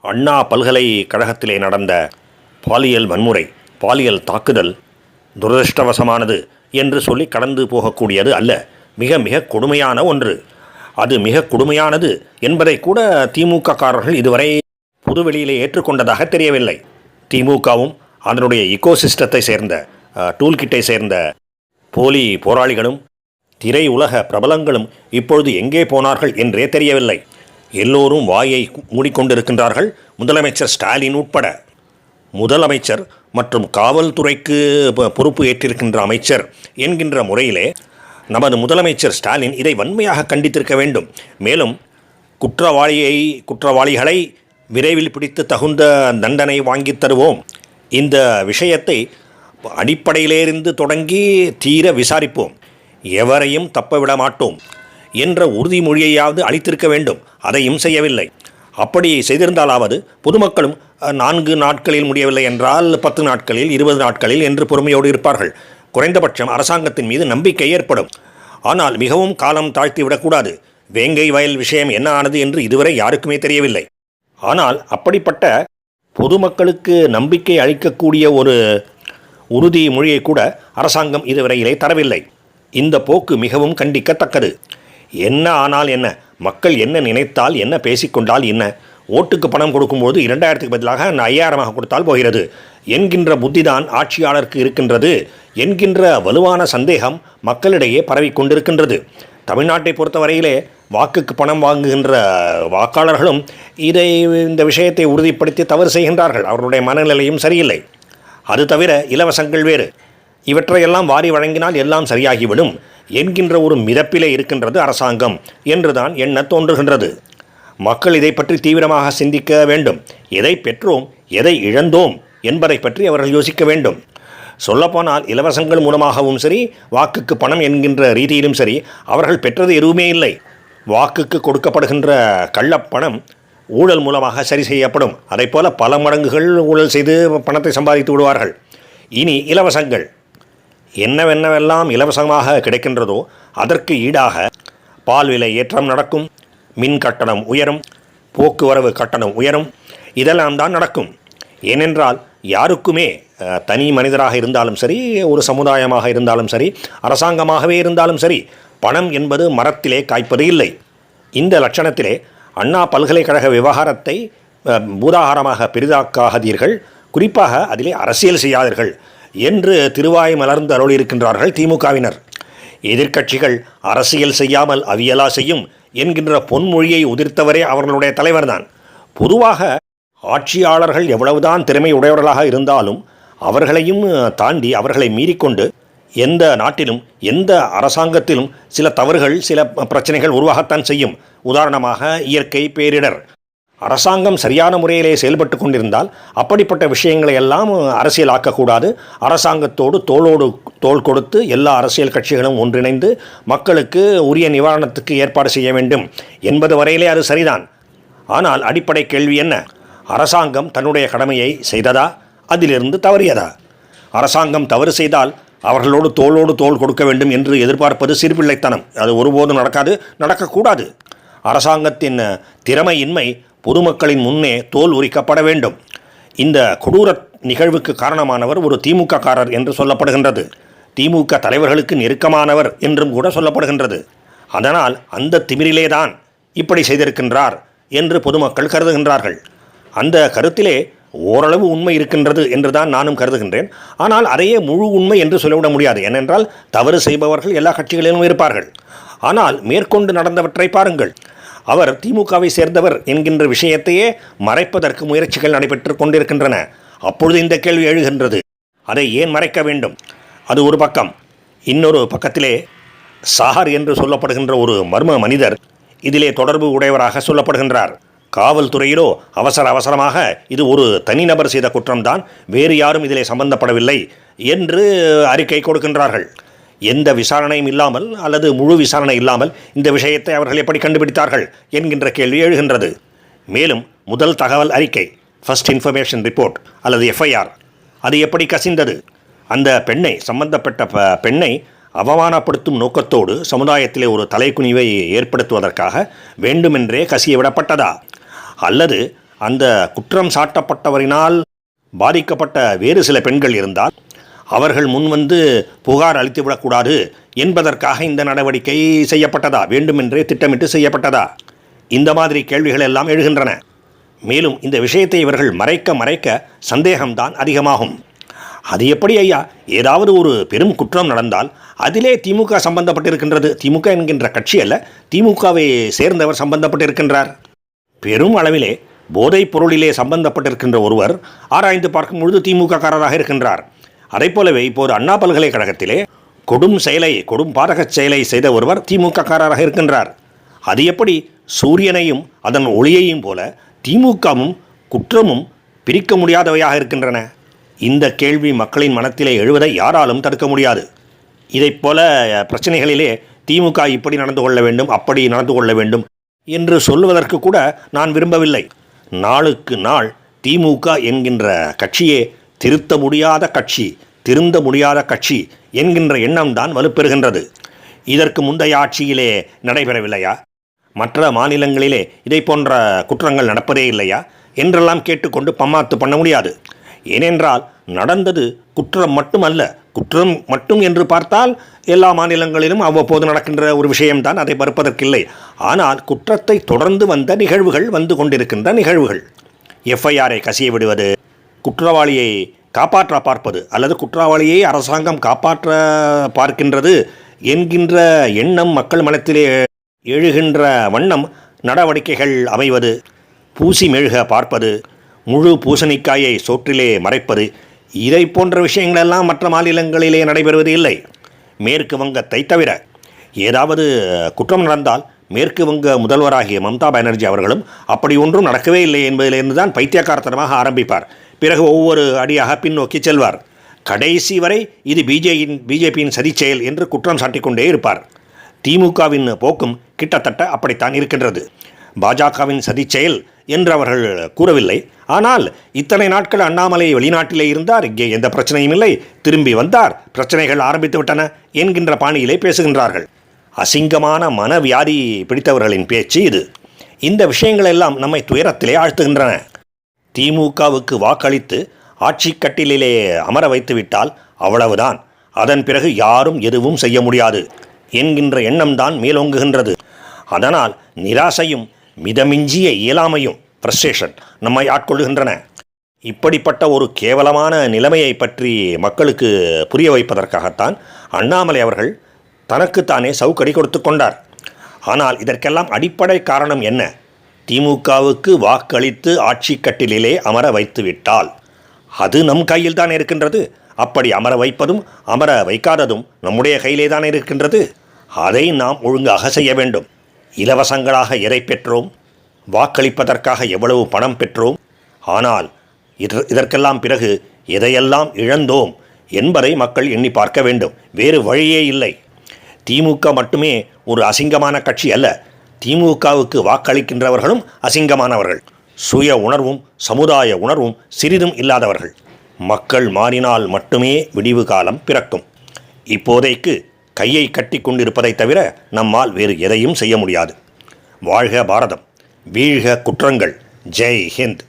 அண்ணா பல்கலைக்கழகத்திலே நடந்த பாலியல் வன்முறை, பாலியல் தாக்குதல் துரதிருஷ்டவசமானது என்று சொல்லி கடந்து போகக்கூடியது அல்ல. மிக மிக கொடுமையான ஒன்று. அது மிக கொடுமையானது என்பதை கூட திமுககாரர்கள் இதுவரை பொதுவெளியிலே ஏற்றுக்கொண்டதாக தெரியவில்லை. திமுகவும் அதனுடைய இக்கோசிஸ்டத்தை சேர்ந்த டூல்கிட்டை சேர்ந்த போலி போராளிகளும் திரை உலக பிரபலங்களும் இப்பொழுது எங்கே போனார்கள் என்றே தெரியவில்லை. எல்லோரும் வாயை மூடிக்கொண்டிருக்கின்றார்கள், முதலமைச்சர் ஸ்டாலின் உட்பட. முதலமைச்சர் மற்றும் காவல்துறைக்கு பொறுப்பு ஏற்றிருக்கின்ற அமைச்சர் என்கின்ற முறையிலே நமது முதலமைச்சர் ஸ்டாலின் இதை வன்மையாக கண்டித்திருக்க வேண்டும். மேலும் குற்றவாளிகளை விரைவில் பிடித்து தகுந்த தண்டனை வாங்கித் தருவோம், இந்த விஷயத்தை அடிப்படையிலிருந்து தொடங்கி தீர விசாரிப்போம், எவரையும் தப்ப விட மாட்டோம் என்ற உறுதிமொழியையாவது அளித்திருக்க வேண்டும். அதையும் செய்யவில்லை. அப்படி செய்திருந்தாலாவது பொதுமக்களும் 4 நாட்களில் முடியவில்லை என்றால் 10 நாட்களில் 20 நாட்களில் என்று பொறுமையோடு இருப்பார்கள். குறைந்தபட்சம் அரசாங்கத்தின் மீது நம்பிக்கை ஏற்படும். ஆனால் மிகவும் காலம் தாழ்த்தி விடக்கூடாது. வேங்கை வயல் விஷயம் என்ன ஆனது என்று இதுவரை யாருக்குமே தெரியவில்லை. ஆனால் அப்படிப்பட்ட பொதுமக்களுக்கு நம்பிக்கை அளிக்கக்கூடிய ஒரு உறுதிமொழியை கூட அரசாங்கம் இதுவரையிலே தரவில்லை. இந்த போக்கு மிகவும் கண்டிக்கத்தக்கது. என்ன ஆனால் என்ன, மக்கள் என்ன நினைத்தால் என்ன, பேசிக்கொண்டால் என்ன, ஓட்டுக்கு பணம் கொடுக்கும்போது 2000க்கு பதிலாக 5000 கொடுத்தால் போகிறது என்கின்ற புத்திதான் ஆட்சியாளருக்கு இருக்கின்றது என்கின்ற வலுவான சந்தேகம் மக்களிடையே பரவிக்கொண்டிருக்கின்றது. தமிழ்நாட்டை பொறுத்தவரையிலே வாக்குக்கு பணம் வாங்குகின்ற வாக்காளர்களும் இந்த விஷயத்தை உறுதிப்படுத்தி தவறு செய்கின்றார்கள். அவர்களுடைய மனநிலையும் சரியில்லை. அது தவிர இலவசங்கள் வேறு, இவற்றையெல்லாம் வாரி வழங்கினால் எல்லாம் சரியாகிவிடும் என்கின்ற ஒரு மிதப்பிலே இருக்கின்றது அரசாங்கம் என்றுதான் எண்ண தோன்றுகின்றது. மக்கள் இதை பற்றி தீவிரமாக சிந்திக்க வேண்டும். எதை பெற்றோம், எதை இழந்தோம் என்பதை பற்றி அவர்கள் யோசிக்க வேண்டும். சொல்லப்போனால் இலவசங்கள் மூலமாகவும் சரி, வாக்குக்கு பணம் என்கின்ற ரீதியிலும் சரி, அவர்கள் பெற்றது எதுவுமே இல்லை. வாக்குக்கு கொடுக்கப்படுகின்ற கள்ளப்பணம் ஊழல் மூலமாக சரி செய்யப்படும். அதைப்போல பல மடங்குகள் ஊழல் செய்து பணத்தை சம்பாதித்து விடுவார்கள். இனி இலவசங்கள் என்னவென்னவெல்லாம் இலவசமாக கிடைக்கின்றதோ அதற்கு ஈடாக பால் விலை ஏற்றம் நடக்கும், மின் கட்டணம் உயரும், போக்குவரவு கட்டணம் உயரும். இதெல்லாம் தான் நடக்கும். ஏனென்றால் யாருக்குமே தனி மனிதராக இருந்தாலும் சரி, ஒரு சமுதாயமாக இருந்தாலும் சரி, அரசாங்கமாகவே இருந்தாலும் சரி, பணம் என்பது மரத்திலே காய்ப்பது இல்லை. இந்த லட்சணத்திலே அண்ணா பல்கலைக்கழக விவகாரத்தை பூதாகாரமாக பெரிதாக்காதீர்கள், குறிப்பாக அதிலே அரசியல் செய்யாதீர்கள் என்று திருவாய் மலர்ந்து அருளியிருக்கின்றார்கள் திமுகவினர். எதிர்க்கட்சிகள் அரசியல் செய்யாமல் அவியலா செய்யும் என்கின்ற பொன்மொழியை உதிர்த்தவரே அவர்களுடைய தலைவர்தான். பொதுவாக ஆட்சியாளர்கள் எவ்வளவுதான் திறமை உடையவர்களாக இருந்தாலும் அவர்களையும் தாண்டி அவர்களை மீறிக்கொண்டு எந்த நாட்டிலும் எந்த அரசாங்கத்திலும் சில தவறுகள், சில பிரச்சனைகள் உருவாகத்தான் செய்யும். உதாரணமாக இயற்கை பேரிடர். அரசாங்கம் சரியான முறையிலே செயல்பட்டு கொண்டிருந்தால் அப்படிப்பட்ட விஷயங்களை எல்லாம் அரசியலாக்கக்கூடாது. அரசாங்கத்தோடு தோளோடு தோள் கொடுத்து எல்லா அரசியல் கட்சிகளும் ஒன்றிணைந்து மக்களுக்கு உரிய நிவாரணத்துக்கு ஏற்பாடு செய்ய வேண்டும் என்பது வரையிலே அது சரிதான். ஆனால் அடிப்படை கேள்வி என்ன? அரசாங்கம் தன்னுடைய கடமையை செய்ததா, அதிலிருந்து தவறியதா? அரசாங்கம் தவறு செய்தால் அவர்களோடு தோளோடு தோள் கொடுக்க வேண்டும் என்று எதிர்பார்ப்பது சிறுபிள்ளைத்தனம். அது ஒருபோதும் நடக்காது, நடக்கக்கூடாது. அரசாங்கத்தின் திறமையின்மை பொதுமக்களின் முன்னே தோல் உரிக்கப்பட வேண்டும். இந்த கொடூர நிகழ்வுக்கு காரணமானவர் ஒரு திமுக காரர் என்று சொல்லப்படுகின்றது. திமுக தலைவர்களுக்கு நெருக்கமானவர் என்றும் கூட சொல்லப்படுகின்றது. அதனால் அந்த திமிரிலேதான் இப்படி செய்திருக்கின்றார் என்று பொதுமக்கள் கருதுகின்றார்கள். அந்த கருத்திலே ஓரளவு உண்மை இருக்கின்றது என்றுதான் நானும் கருதுகின்றேன். ஆனால் அதையே முழு உண்மை என்று சொல்லிவிட முடியாது. ஏனென்றால் தவறு செய்பவர்கள் எல்லா கட்சிகளிலும் இருப்பார்கள். ஆனால் மேற்கொண்டு நடந்தவற்றை பாருங்கள். அவர் திமுகவை சேர்ந்தவர் என்கின்ற விஷயத்தையே மறைப்பதற்கு முயற்சிகள் நடைபெற்று கொண்டிருக்கின்றன. அப்பொழுது இந்த கேள்வி எழுகின்றது, அதை ஏன் மறைக்க வேண்டும்? அது ஒரு பக்கம். இன்னொரு பக்கத்திலே சார் என்று சொல்லப்படுகின்ற ஒரு மர்ம மனிதர் இதிலே தொடர்பு உடையவராக சொல்லப்படுகின்றார். காவல்துறையிலோ அவசரமாக இது ஒரு தனிநபர் செய்த குற்றம்தான், வேறு யாரும் இதிலே சம்பந்தப்படவில்லை என்று அறிக்கை கொடுக்கின்றார்கள். எந்த விசாரணையும் இல்லாமல் அல்லது முழு விசாரணை இல்லாமல் இந்த விஷயத்தை அவர்கள் எப்படி கண்டுபிடித்தார்கள் என்கின்ற கேள்வி எழுகின்றது. மேலும் முதல் தகவல் அறிக்கை, ஃபர்ஸ்ட் இன்ஃபர்மேஷன் ரிப்போர்ட் அல்லது எஃப்ஐஆர், அது எப்படி கசிந்தது? அந்த பெண்ணை, சம்பந்தப்பட்ட பெண்ணை அவமானப்படுத்தும் நோக்கத்தோடு சமுதாயத்திலே ஒரு தலைக்குனிவை ஏற்படுத்துவதற்காக வேண்டுமென்றே கசிய விடப்பட்டதா? அல்லது அந்த குற்றம் சாட்டப்பட்டவரினால் பாதிக்கப்பட்ட வேறு சில பெண்கள் இருந்தால் அவர்கள் முன்வந்து புகார் அளித்துவிடக்கூடாது என்பதற்காக இந்த நடவடிக்கை செய்யப்பட்டதா, வேண்டுமென்றே திட்டமிட்டு செய்யப்பட்டதா? இந்த மாதிரி கேள்விகள் எல்லாம் எழுகின்றன. மேலும் இந்த விஷயத்தை இவர்கள் மறைக்க சந்தேகம்தான் அதிகமாகும். அது எப்படி ஐயா? ஏதாவது ஒரு பெரும் குற்றம் நடந்தால் அதிலே திமுக சம்பந்தப்பட்டிருக்கின்றது. திமுக என்கின்ற கட்சி அல்ல, திமுகவை சேர்ந்தவர் சம்பந்தப்பட்டிருக்கின்றார். பெரும் அளவிலே போதைப் பொருளிலே சம்பந்தப்பட்டிருக்கின்ற ஒருவர் ஆராய்ந்து பார்க்கும் பொழுது திமுக காரராக இருக்கின்றார். அதை போலவே இப்போது அண்ணா பல்கலைக்கழகத்திலே கொடும் பாதகச் செயலை செய்த ஒருவர் திமுக காரராக இருக்கின்றார். அது எப்படி சூரியனையும் அதன் ஒளியையும் போல திமுகவும் குற்றமும் பிரிக்க முடியாதவையாக இருக்கின்றன? இந்த கேள்வி மக்களின் மனத்திலே எழுவதை யாராலும் தடுக்க முடியாது. இதைப் போல பிரச்சனைகளிலே திமுக இப்படி நடந்து கொள்ள வேண்டும், அப்படி நடந்து கொள்ள வேண்டும் என்று சொல்வதற்கு கூட நான் விரும்பவில்லை. நாளுக்கு நாள் திமுக என்கின்ற கட்சியே திருந்த முடியாத கட்சி என்கின்ற எண்ணம்தான் வலுப்பெறுகின்றது. இதற்கு முந்தைய ஆட்சியிலே நடைபெறவில்லையா? மற்ற மாநிலங்களிலே இதை போன்ற குற்றங்கள் நடப்பதே இல்லையா என்றெல்லாம் கேட்டுக்கொண்டு பம்மாத்து பண்ண முடியாது. ஏனென்றால் நடந்தது குற்றம் மட்டுமல்ல. குற்றம் மட்டும் என்று பார்த்தால் எல்லா மாநிலங்களிலும் அவ்வப்போது நடக்கின்ற ஒரு விஷயம்தான், அதை மறுப்பதற்கில்லை. ஆனால் குற்றத்தை தொடர்ந்து வந்த நிகழ்வுகள், வந்து கொண்டிருக்கின்ற நிகழ்வுகள், எஃப்ஐஆரை கசிய விடுவது, குற்றவாளியை காப்பாற்ற பார்ப்பது அல்லது குற்றவாளியை அரசாங்கம் காப்பாற்ற பார்க்கின்றது என்கின்ற எண்ணம் மக்கள் மனத்திலே எழுகின்ற வண்ணம் நடவடிக்கைகள் அமைவது, பூசி மெழுக பார்ப்பது, முழு பூசணிக்காயை சோற்றிலே மறைப்பது, இதை போன்ற விஷயங்களெல்லாம் மற்ற மாநிலங்களிலே நடைபெறுவது இல்லை. மேற்கு வங்கத்தை தவிர ஏதாவது குற்றம் நடந்தால் மேற்கு வங்க முதல்வராகிய மம்தா பானர்ஜி அவர்களும் அப்படி ஒன்றும் நடக்கவே இல்லை என்பதிலிருந்து தான் பைத்தியக்காரத்தனமாக ஆரம்பிப்பார். பிறகு ஒவ்வொரு அடியாக பின்னோக்கி செல்வார். கடைசி வரை இது பிஜேபியின் சதிச்செயல் என்று குற்றம் சாட்டிக்கொண்டே இருப்பார். திமுகவின் போக்கும் கிட்டத்தட்ட அப்படித்தான் இருக்கின்றது. பாஜகவின் சதிச்செயல் என்று அவர்கள் கூறவில்லை. ஆனால் இத்தனை நாட்கள் அண்ணாமலை வெளிநாட்டிலே இருந்தார், இங்கே எந்த பிரச்சனையும் இல்லை, திரும்பி வந்தார், பிரச்சனைகள் ஆரம்பித்து விட்டன என்கின்ற பாணியிலே பேசுகின்றார்கள். அசிங்கமான மனவியாதி பிடித்தவர்களின் பேச்சு இது. இந்த விஷயங்கள் எல்லாம் நம்மை துயரத்திலே ஆழ்த்துகின்றன. திமுகவுக்கு வாக்களித்து ஆட்சி கட்டிலே அமர வைத்துவிட்டால் அவ்வளவுதான், அதன் பிறகு யாரும் எதுவும் செய்ய முடியாது என்கின்ற எண்ணம்தான் மேலோங்குகின்றது. அதனால் நிராசையும் மிதமிஞ்சிய இயலாமையும் ஃப்ரஸ்ட்ரேஷன் நம்மை ஆட்கொள்ளுகின்றன. இப்படிப்பட்ட ஒரு கேவலமான நிலைமையை பற்றி மக்களுக்கு புரிய வைப்பதற்காகத்தான் அண்ணாமலை அவர்கள் தனக்குத்தானே சவுக்கடி கொடுத்து கொண்டார். ஆனால் இதற்கெல்லாம் அடிப்படை காரணம் என்ன? திமுகவுக்கு வாக்களித்து ஆட்சி கட்டிலே அமர வைத்துவிட்டால் அது நம் கையில் தான் இருக்கின்றது. அப்படி அமர வைப்பதும் அமர வைக்காததும் நம்முடைய கையிலே தான் இருக்கின்றது. அதை நாம் ஒழுங்காக செய்ய வேண்டும். இலவசங்களாக எதை பெற்றோம், வாக்களிப்பதற்காக எவ்வளவு பணம் பெற்றோம், ஆனால் இதற்கெல்லாம் பிறகு எதையெல்லாம் இழந்தோம் என்பதை மக்கள் எண்ணி பார்க்க வேண்டும். வேறு வழியே இல்லை. திமுக மட்டுமே ஒரு அசிங்கமான கட்சி அல்ல, திமுகவுக்கு வாக்களிக்கின்றவர்களும் அசிங்கமானவர்கள், சுய உணர்வும் சமுதாய உணர்வும் சிறிதும் இல்லாதவர்கள். மக்கள் மாறினால் மட்டுமே விடிவு காலம் பிறக்கும். இப்போதைக்கு கையை கட்டி கொண்டிருப்பதை தவிர நம்மால் வேறு எதையும் செய்ய முடியாது. வாழ்க பாரதம், வீழ்க குற்றங்கள். ஜெய் ஹிந்த்.